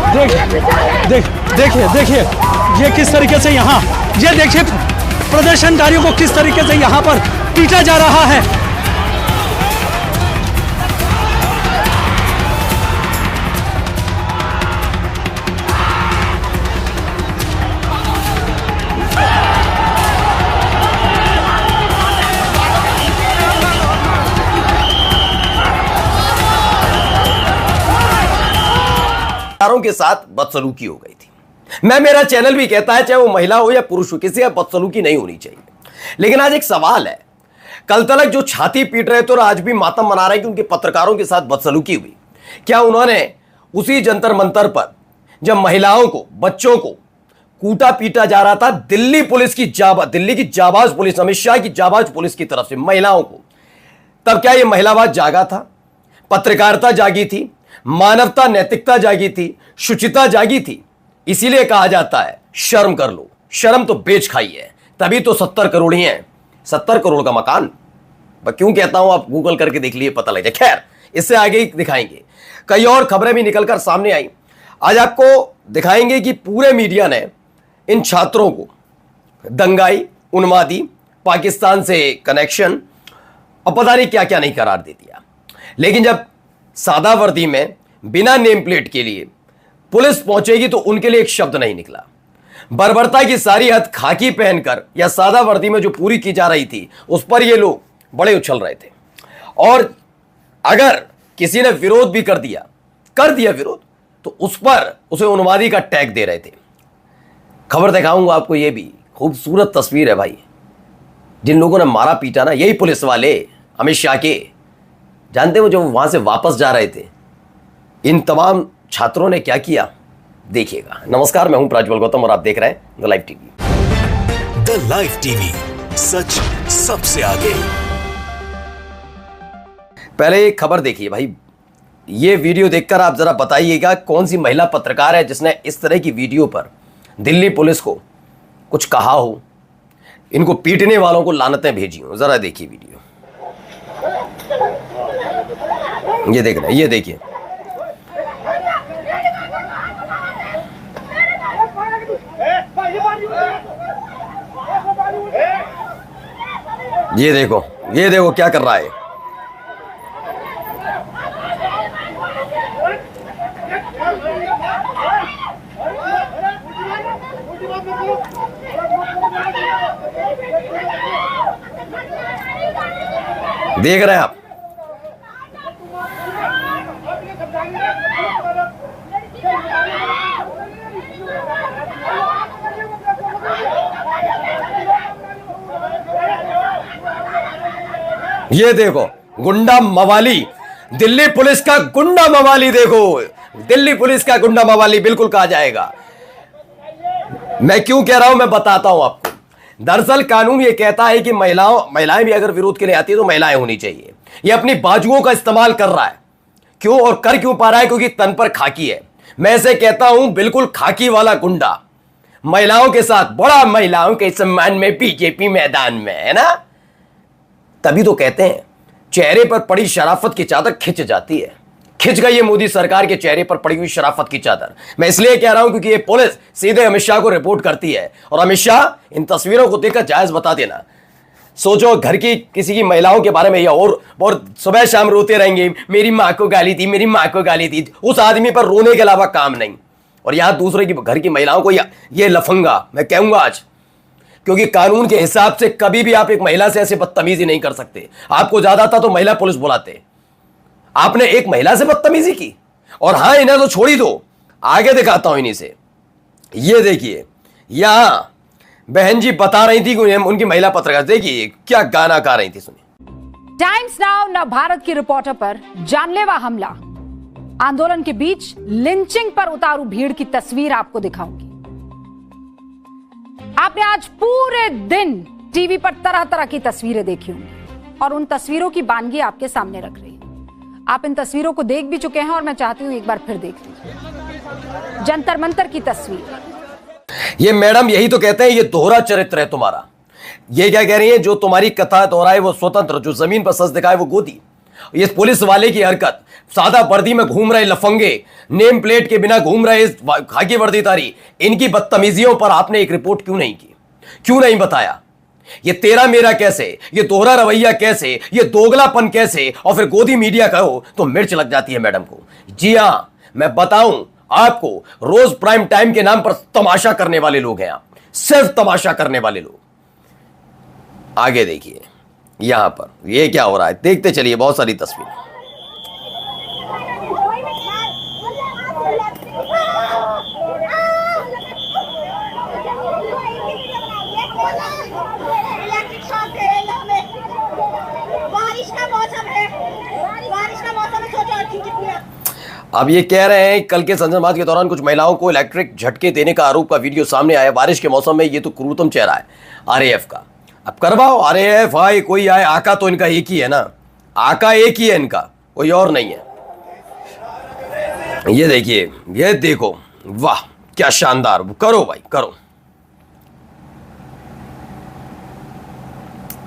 देखिए देखिए ये किस तरीके से यहाँ, ये देखिए प्रदर्शनकारियों को किस तरीके से यहाँ पर पीटा जा रहा है। के साथ बदसलूकी हो गई थी। मेरा चैनल भी कहता है चाहे वो महिला हो या पुरुष हो, किसी का बदसलूकी नहीं होनी चाहिए। लेकिन आज एक सवाल है, कल तक जो छाती पीट रहे थे और आज भी मातम मना रहे हैं कि उनके पत्रकारों के साथ बदसलूकी हुई, क्या उन्होंने उसी जंतर मंतर पर जब महिलाओं को, बच्चों को कूटा पीटा जा रहा था दिल्ली की जाबाज पुलिस, अमित शाह की जाबाज पुलिस की तरफ से महिलाओं को, तब क्या यह महिलावाद जागा था? पत्रकारिता जागी थी, मानवता नैतिकता जागी थी, शुचिता जागी थी। इसीलिए कहा जाता है शर्म कर लो, शर्म तो बेच खाई है, तभी तो 70 करोड़ ही हैं। 70 करोड़ का मकान, मैं क्यों कहता हूं आप गूगल करके देख लिए, पता लग जाए। खैर, इससे आगे ही दिखाएंगे। कई और खबरें भी निकलकर सामने आई। आज आपको दिखाएंगे कि पूरे मीडिया ने इन छात्रों को दंगाई, उन्मादी, पाकिस्तान से कनेक्शन और पता नहीं क्या क्या नहीं करार दे दिया। लेकिन जब सादा वर्दी में बिना नेम प्लेट के लिए पुलिस पहुंचेगी तो उनके लिए एक शब्द नहीं निकला। बर्बरता की सारी हद खाकी पहनकर या सादा वर्दी में जो पूरी की जा रही थी उस पर ये लोग बड़े उछल रहे थे। और अगर किसी ने विरोध भी कर दिया विरोध, तो उस पर उसे उन्मादी का टैग दे रहे थे। खबर दिखाऊंगा आपको, ये भी खूबसूरत तस्वीर है भाई। जिन लोगों ने मारा पीटा ना, यही पुलिस वाले अमित शाह के, जानते हो जो वहां से वापस जा रहे थे, इन तमाम छात्रों ने क्या किया, देखिएगा। नमस्कार, मैं हूं प्रज्वल गौतम और आप देख रहे हैं the live TV. The live TV, सच सबसे आगे। पहले एक खबर देखिए भाई, ये वीडियो देखकर आप जरा बताइएगा कौन सी महिला पत्रकार है जिसने इस तरह की वीडियो पर दिल्ली पुलिस को कुछ कहा हो, इनको पीटने वालों को लानतें भेजी हो। जरा देखिए वीडियो, ये देख रहे हैं, ये देखिए। ये देखो क्या कर रहा है। देख रहे हैं आप, ये देखो गुंडा मवाली, दिल्ली पुलिस का गुंडा मवाली। देखो दिल्ली पुलिस का गुंडा मवाली बिल्कुल कहा जाएगा। मैं क्यों कह रहा हूं, मैं बताता हूं आपको। दरअसल कानून ये कहता है कि महिलाएं भी अगर विरोध के लिए आती है तो महिलाएं होनी चाहिए। ये अपनी बाजुओं का इस्तेमाल कर रहा है, क्यों और कर क्यों पा रहा है? क्योंकि तन पर खाकी है। मैं इसे कहता हूं बिल्कुल खाकी वाला गुंडा, महिलाओं के साथ बड़ा, महिलाओं के सम्मान में बीजेपी मैदान में है ना। तभी तो कहते हैं चेहरे पर पड़ी शराफत की चादर खिंच जाती है। खिंच गई है मोदी सरकार के चेहरे पर पड़ी हुई शराफत की चादर। मैं इसलिए कह रहा हूं क्योंकि ये पुलिस सीधे अमित शाह को रिपोर्ट करती है, और अमित शाह इन तस्वीरों को देखकर जायज बता देना। सोचो घर की किसी की महिलाओं के बारे में या और सुबह शाम रोते रहेंगे, मेरी माँ को गाली दी, मेरी माँ को गाली दी। उस आदमी पर रोने के अलावा काम नहीं। और यहां दूसरे की घर की महिलाओं को ये लफंगा मैं कहूंगा आज, क्योंकि कानून के हिसाब से कभी भी आप एक महिला से ऐसे बदतमीजी नहीं कर सकते। आपको ज्यादा था तो महिला पुलिस बुलाते, आपने एक महिला से बदतमीजी की। और हां, इन्हें तो छोड़ ही दो, आगे दिखाता हूं इन्हीं से। ये देखिए, यहां बहन जी बता रही थी कि उनकी महिला पत्रकार, देखिए क्या गाना गा रही थी, सुनिए। टाइम्स नाउ नव भारत की रिपोर्टर पर जानलेवा हमला, आंदोलन के बीच लिंचिंग पर उतारू भीड़ की तस्वीर आपको दिखाऊंगी। आपने आज पूरे दिन टीवी पर तरह तरह की तस्वीरें देखी होंगी और उन तस्वीरों की बानगी आपके सामने रख रही है। आप इन तस्वीरों को देख भी चुके हैं और मैं चाहती हूं एक बार फिर देख लीजिए। जंतर मंतर की तस्वीर। ये मैडम यही तो कहते हैं ये दोहरा चरित्र है तुम्हारा। ये क्या कह रही है, जो तुम्हारी कथा दोहराए वो स्वतंत्र, जो जमीन पर सच दिखाए वो गोदी। इस पुलिस वाले की हरकत, सादा वर्दी में घूम रहे लफंगे, नेम प्लेट के बिना घूम रहे इस खाकी वर्दीधारी, इनकी बदतमीजियों पर आपने एक रिपोर्ट क्यों नहीं की, क्यों नहीं बताया? ये तेरा मेरा कैसे, ये दोहरा रवैया कैसे, ये दोगलापन कैसे, और फिर गोदी मीडिया कहो तो मिर्च लग जाती है मैडम को। जी हां, मैं बताऊं आपको, रोज प्राइम टाइम के नाम पर तमाशा करने वाले लोग हैं आप, सिर्फ तमाशा करने वाले लोग। आगे देखिए यहां पर ये क्या हो रहा है, देखते चलिए बहुत सारी तस्वीरें। अब ये कह रहे हैं कल के संसद के दौरान कुछ महिलाओं को इलेक्ट्रिक झटके देने का आरोप का वीडियो सामने आया। बारिश के मौसम में ये तो क्रूरतम चेहरा है आरएएफ का। अब करवाओ आरएएफ आए, कोई आए, आका तो इनका एक ही है ना, आका एक ही है इनका, कोई और नहीं है। ये देखिए, ये देखो, वाह क्या शानदार, करो भाई करो,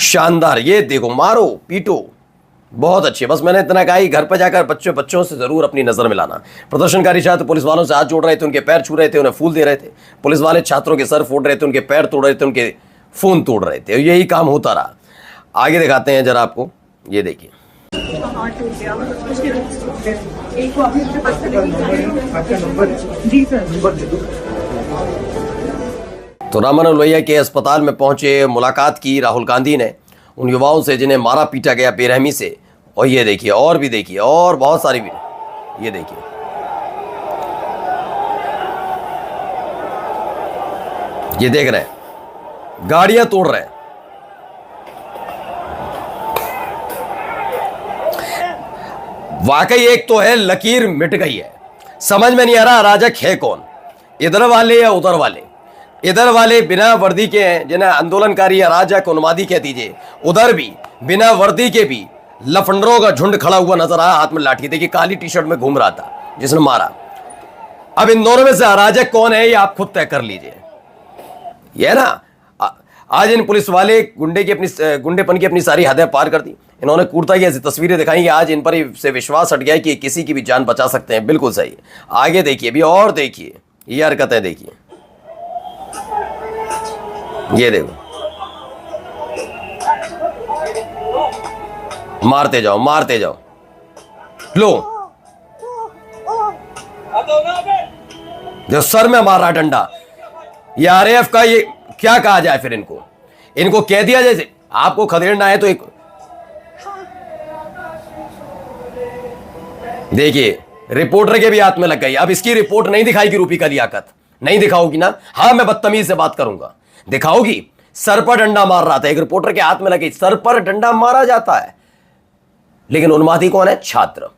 शानदार। ये देखो, मारो पीटो, बहुत अच्छे। बस मैंने इतना कहा कि घर पर जाकर बच्चों से जरूर अपनी नजर मिलाना। प्रदर्शनकारी छात्र पुलिस वालों से हाथ जोड़ रहे थे, उनके पैर छू रहे थे, उन्हें फूल दे रहे थे। पुलिस वाले छात्रों के सर फोड़ रहे थे, उनके पैर तोड़ रहे थे, उनके फोन तोड़ रहे थे। यही काम होता रहा। आगे दिखाते हैं जरा आपको, ये देखिए। तो रामानंद लोहिया के अस्पताल में पहुंचे, मुलाकात की राहुल गांधी ने उन युवाओं से जिन्हें मारा पीटा गया बेरहमी से। और ये देखिए, और भी देखिए, और बहुत सारी भी, ये देखिए, ये देख रहे हैं, गाड़ियां तोड़ रहे हैं। वाकई एक तो है लकीर मिट गई है, समझ में नहीं आ रहा अराजक है कौन, इधर वाले या उधर वाले। इधर वाले बिना वर्दी के हैं, जिन्हें आंदोलनकारी अराजक उन्मादी कह दीजिए, उधर भी बिना वर्दी के भी लफंडरों का झुंड खड़ा हुआ नजर आया, हाथ में लाठी। देखिए काली टी शर्ट में घूम रहा था जिसने मारा। अब इन दोनों में से अराजक कौन है ये आप खुद तय कर लीजिए। ये ना, आज इन पुलिस वाले गुंडेपन की अपनी सारी हदें पार कर दी। इन्होंने क्रूरता की ऐसी तस्वीरें दिखाई कि आज इन पर से विश्वास हट गया कि किसी की भी जान बचा सकते हैं। बिल्कुल सही। आगे देखिए अभी, और देखिए ये हरकतें, देखिए ये देखो, मारते जाओ मारते जाओ। लो जो सर में मार रहा डंडा, ये आरएएफ का, ये क्या कहा जाए फिर इनको कह दिया जैसे आपको खदेड़ना है तो एक देखिए, रिपोर्टर के भी हाथ में लग गई। अब इसकी रिपोर्ट नहीं दिखाएगी रूपी का लियाकत, नहीं दिखाओगी ना? हाँ मैं बदतमीज से बात करूंगा, दिखाओगी। सर पर डंडा मार रहा था, एक रिपोर्टर के हाथ में लगी, सर पर डंडा मारा जाता है। लेकिन उन्मादी कौन है? छात्र।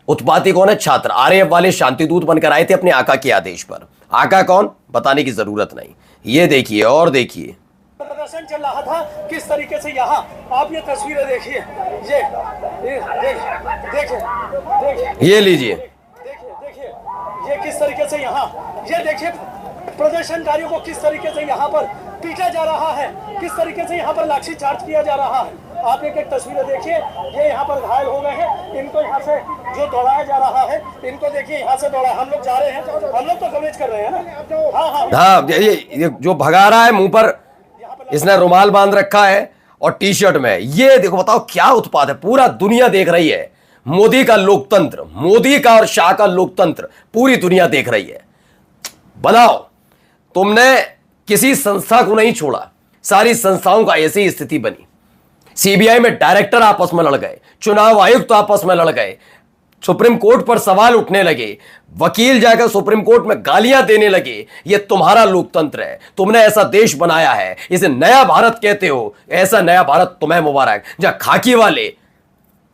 उत्पाती कौन है? छात्र। आरएएफ वाले शांतिदूत बनकर आए थे अपने आका के आदेश पर। आका कौन, बताने की जरूरत नहीं। ये देखिए और देखिए, प्रदर्शन चल रहा था किस तरीके से। यहाँ आप ये तस्वीरें देखिए, ये लीजिए, देखिए ये किस तरीके से यहाँ, ये देखिए प्रदर्शनकारियों को किस तरीके से यहाँ पर पीटा जा रहा है, किस तरीके से यहाँ पर लाठी चार्ज किया जा रहा है। आप एक तस्वीरें देखिए, ये यहाँ पर घायल हो गए हैं, इनको यहाँ से जो दौड़ाया जा रहा है, इनको देखिए यहाँ से दौड़ा। हम लोग जा रहे हैं, हम लोग तो कवरेज कर रहे हैं ना। हाँ, ये जो भगा रहा है मुंह पर इसने रुमाल बांध रखा है और टी शर्ट में। ये देखो, बताओ क्या उत्पाद है, पूरा दुनिया देख रही है। मोदी का लोकतंत्र, मोदी का और शाह का लोकतंत्र पूरी दुनिया देख रही है। बताओ, तुमने किसी संस्था को नहीं छोड़ा, सारी संस्थाओं का ऐसी ही स्थिति बनी। सीबीआई में डायरेक्टर आपस में लड़ गए, चुनाव आयुक्त आपस में लड़ गए, सुप्रीम कोर्ट पर सवाल उठने लगे, वकील जाकर सुप्रीम कोर्ट में गालियां देने लगे। यह तुम्हारा लोकतंत्र है, तुमने ऐसा देश बनाया है, इसे नया भारत कहते हो। ऐसा नया भारत तुम्हें मुबारक, जहां खाकी वाले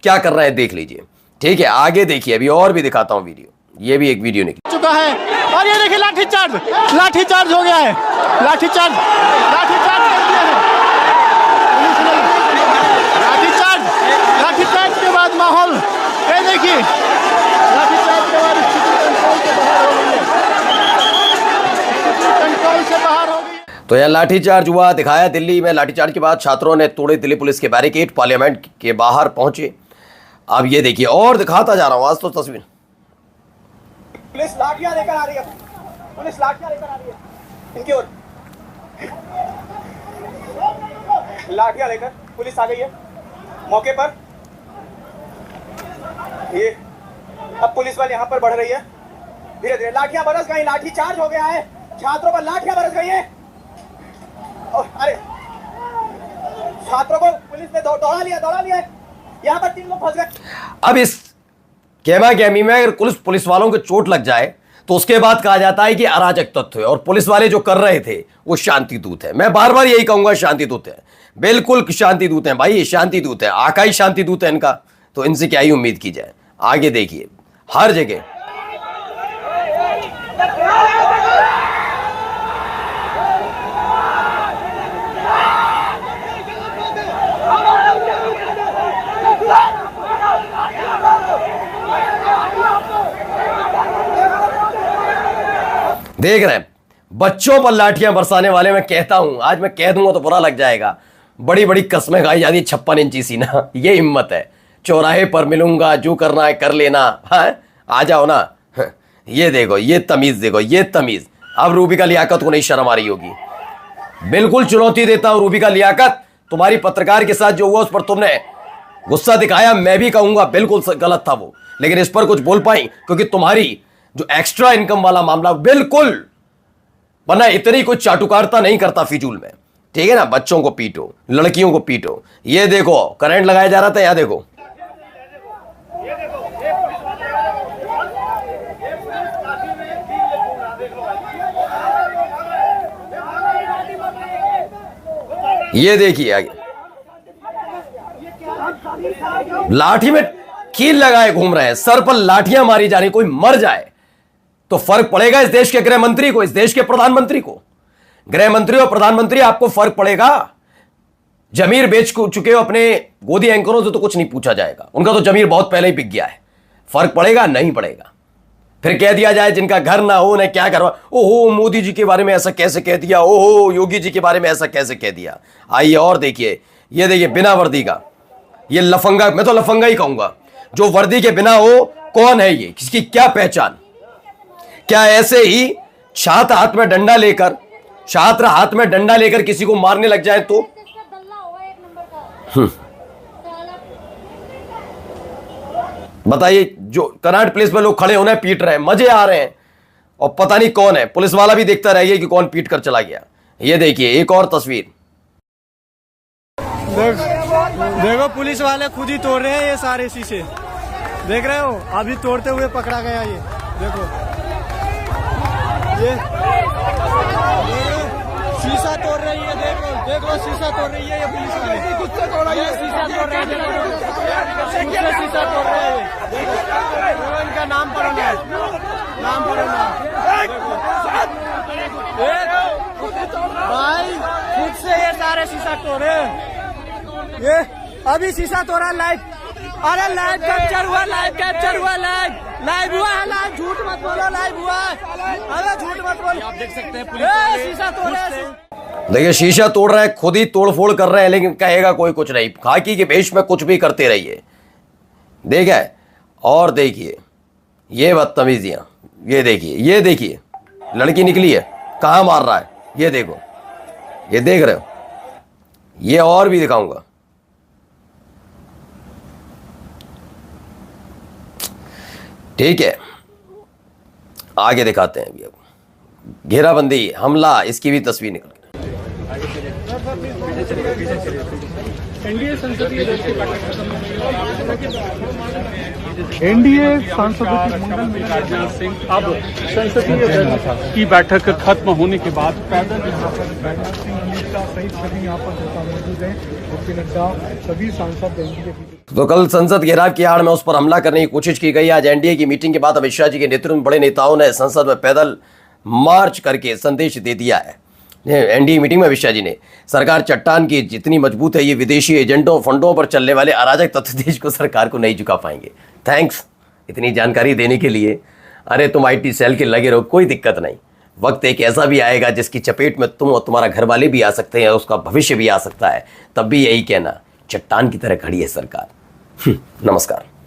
क्या कर रहे हैं देख लीजिए। ठीक है, आगे देखिए, अभी और भी दिखाता हूं वीडियो। ये भी एक वीडियो निकल चुका है और ये देखिए लाठीचार्ज हो गया है, लाठीचार्ज कर दिया है पुलिस ने। लाठीचार्ज के बाद माहौल, ये देखिए लाठीचार्ज के बाद कंट्रोल से बाहर हो गई। तो यह लाठीचार्ज हुआ, दिखाया दिल्ली में। लाठीचार्ज के बाद छात्रों ने तोड़े दिल्ली पुलिस के बैरिकेड, पार्लियामेंट के बाहर पहुंचे। अब ये देखिए और दिखाता जा रहा हूं आज तो तस्वीर। पुलिस लाठियां लेकर आ रही है, पुलिस लाठियां लेकर आ रही है इनकी ओर, लाठियां लेकर पुलिस आ गई है मौके पर। ये अब पुलिस वाले यहां पर बढ़ रही है धीरे धीरे, लाठियां बरस गई, लाठी चार्ज हो गया है, छात्रों पर लाठियां बरस गई है। अरे छात्रों को पुलिस ने दौड़ा लिया, यहां पर 3 लोग फंस गए। अब इस कहमा कहमी में अगर पुलिस वालों को चोट लग जाए तो उसके बाद कहा जाता है कि अराजक तत्व है, और पुलिस वाले जो कर रहे थे वो शांति दूत है। मैं बार बार यही कहूंगा, शांति दूत है, बिल्कुल शांति दूत है भाई, ये शांति दूत है, आका ही शांति दूत है इनका, तो इनसे क्या ही उम्मीद की जाए। आगे देखिए हर जगह देख रहे हैं बच्चों पर लाठियां बरसाने वाले। मैं कहता हूं, आज मैं कह दूंगा तो बुरा लग जाएगा, बड़ी बड़ी कस्में खाई जाती, 56 इंची सीना, ये हिम्मत है। चौराहे पर मिलूंगा, जो करना है कर लेना, हाँ आ जाओ ना। ये देखो, ये तमीज देखो, ये तमीज। अब रूबिका लियाकत को नहीं शर्म आ रही होगी। बिल्कुल चुनौती देता हूं रूबिका लियाकत, तुम्हारी पत्रकार के साथ जो हुआ उस पर तुमने गुस्सा दिखाया, मैं भी कहूंगा बिल्कुल गलत था वो, लेकिन इस पर कुछ बोल पाई क्योंकि तुम्हारी जो एक्स्ट्रा इनकम वाला मामला, बिल्कुल वरना इतनी कुछ चाटुकारता नहीं करता फिजूल में, ठीक है ना। बच्चों को पीटो, लड़कियों को पीटो। ये देखो करंट लगाया जा रहा था, यहां देखो, ये देखिए आगे लाठी में कील लगाए घूम रहे हैं, सर पर लाठियां मारी जा रही। कोई मर जाए तो फर्क पड़ेगा इस देश के गृह मंत्री को, इस देश के प्रधानमंत्री को। गृह मंत्री और प्रधानमंत्री आपको फर्क पड़ेगा। जमीर बेच चुके हो अपने गोदी एंकरों से तो कुछ नहीं पूछा जाएगा, उनका तो जमीर बहुत पहले ही बिक गया है। फर्क पड़ेगा? नहीं पड़ेगा। फिर कह दिया जाए जिनका घर ना हो उन्हें क्या करवा, ओहो मोदी जी के बारे में ऐसा कैसे कह दिया, ओहो योगी जी के बारे में ऐसा कैसे कह दिया। आइए और देखिए, ये देखिए बिना वर्दी का ये लफंगा, मैं तो लफंगा ही कहूंगा, जो वर्दी के बिना हो। कौन है ये, किसकी क्या पहचान? क्या ऐसे ही छात्र हाथ में डंडा लेकर किसी को मारने लग जाए तो? बताइए, जो कनाट प्लेस पे लोग खड़े होने पीट रहे हैं, मजे आ रहे हैं, और पता नहीं कौन है, पुलिस वाला भी देखता रह गया कि कौन पीट कर चला गया। ये देखिए एक और तस्वीर, देखो पुलिस वाले खुद ही तोड़ रहे हैं ये सारे शीशे, देख रहे हो, अभी तोड़ते हुए पकड़ा गया। ये देखो, ये शीशा तोड़ रही है, देखो शीशा तोड़ रही है ये पुलिस वाले, ये शीशा तोड़ रहे हैं, शीशा तोड़ रहे हैं। देखो इनका नाम पढ़ो ना, भाई खुद से ये सारे शीशा तोड़े। ये अभी शीशा तोड़ा लाइव, अरे लाइव कैप्चर हुआ, लाइव हुआ है, लाइव झूठ मत बोलो, लाइव हुआ है, अरे झूठ मत बोलो। आप देख सकते हैं पुलिस शीशा तोड़े, देखिए शीशा तोड़ रहे हैं, खुद ही तोड़फोड़ कर रहे हैं, लेकिन कहेगा कोई कुछ नहीं। खाकी के भेष में कुछ भी करते रहिए, देखा है। और देखिए ये बदतमीजियां, ये देखिए लड़की निकली है, कहां मार रहा है, ये देखो, ये देख रहे हो। ये और भी दिखाऊंगा, ठीक है, आगे दिखाते हैं। अभी अब घेराबंदी, हमला, इसकी भी तस्वीर निकल गई। एनडीए सांसदों की मंगल में राजनाथ सिंह अब संसदीय दल की बैठक खत्म होने के बाद पैदल यहाँ पर राजनाथ सिंह, अमित शाह सहित सभी यहाँ पर नेता मौजूद हैं, और नड्डा सभी सांसद एनडीए। तो कल संसद घेराव की आड़ में उस पर हमला करने की कोशिश की गई। आज एनडीए की मीटिंग के बाद अमित शाह जी के नेतृत्व में बड़े नेताओं ने संसद में पैदल मार्च करके संदेश दे दिया है। एनडीए मीटिंग में अमित शाह जी ने सरकार चट्टान की जितनी मजबूत है, ये विदेशी एजेंटों फंडों पर चलने वाले अराजक तत्व देश को, सरकार को नहीं झुका पाएंगे। थैंक्स इतनी जानकारी देने के लिए। अरे तुम आईटी सेल के लगे रहो, कोई दिक्कत नहीं। वक्त एक ऐसा भी आएगा जिसकी चपेट में तुम और तुम्हारा घर वाले भी आ सकते हैं, उसका भविष्य भी आ सकता है, तब भी यही कहना, चट्टान की तरह खड़ी है सरकार। नमस्कार।